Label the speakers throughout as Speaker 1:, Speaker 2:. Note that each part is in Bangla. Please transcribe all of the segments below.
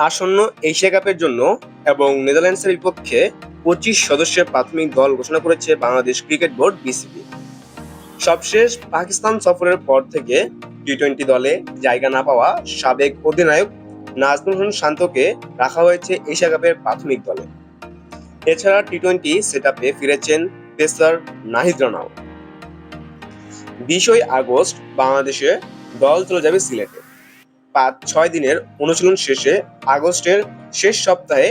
Speaker 1: আসন্ন এশিয়া কাপের জন্য এবং নেদারল্যান্ডসের বিপক্ষে 25 সদস্যের প্রাথমিক দল ঘোষণা করেছে বাংলাদেশ ক্রিকেট বোর্ড বিসিবি। সবশেষ পাকিস্তান সফরের পর থেকে টি-20 দলে জায়গা না পাওয়া সাবেক অধিনায়ক নাজমুল হোসেন শান্তকে রাখা হয়েছে এশিয়া কাপের প্রাথমিক দলে। এছাড়া টি-20 সেটআপে ফিরেছেন পেসার নাহিদ রানাও। 20 আগস্ট বাংলাদেশে দল চলে যাবে সিলেটে। 5-6 দিনের অনুশীলন শেষে আগস্টের শেষ সপ্তাহে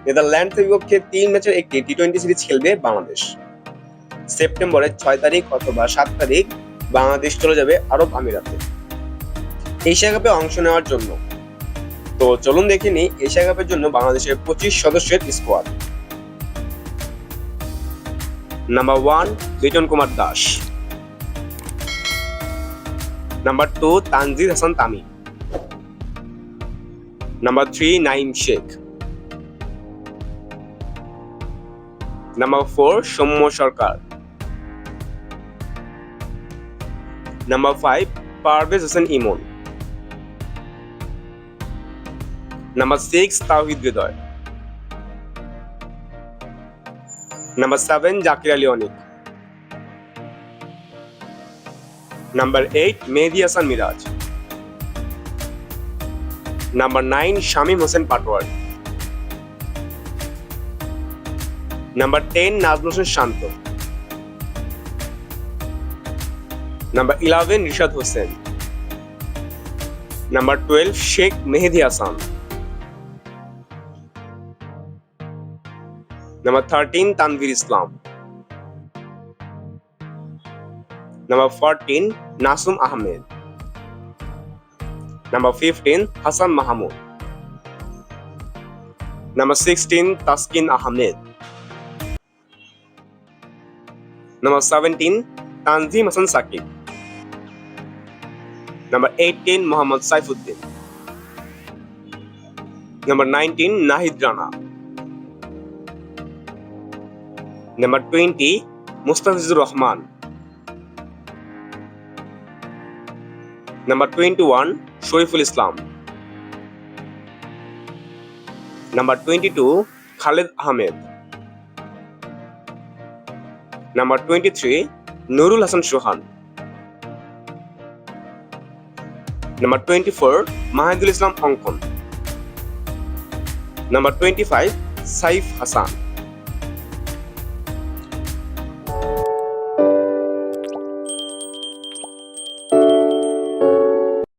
Speaker 1: নেদারল্যান্ডসের বিপক্ষে 3 ম্যাচের একটি টি-20 সিরিজ খেলবে বাংলাদেশ। সেপ্টেম্বরের 6 তারিখ অথবা 7 তারিখ বাংলাদেশ চলে যাবে আরব আমিরাতে এশিয়া কাপে অংশ নেওয়ার জন্য। তো চলুন দেখে নিই এশিয়া কাপের জন্য বাংলাদেশের 25 সদস্যের squad. Number 1 Liton Kumar Das. Number 2 Tanzid Hasan Tamim. Number 3 Naim Sheikh. Number 4 Soumya Sarkar. Number 5 Parvez Hossain Emon. Number 6 Towhid Hridoy. Number 7 Jaker Ali Anik. Number 8 Mehidy Hasan Miraz. Number 9 Shamim Hossain Patwari. Number 10 Najmul Hossain Shanto. Number 11 Rishad Hossain. Number 12 Sheikh Mahedi Hasan. Number 13 Tanvir Islam. Number 14 Nasum Ahmed. Number 15 Hasan Mahmud. Number 16 Taskin Ahmed. Number 17 Tanzim Hasan Sakib. Number 18 Mohammad Saifuddin. Number 19 Nahid Rana. Number 20 Mustafizur Rahman. Number 21 Shariful Islam. Number 22 Khaled Ahmed. Number 23 Nurul Hasan Sohan. Number 24 Mahidul Islam Ankon. Number 25 Saif Hasan.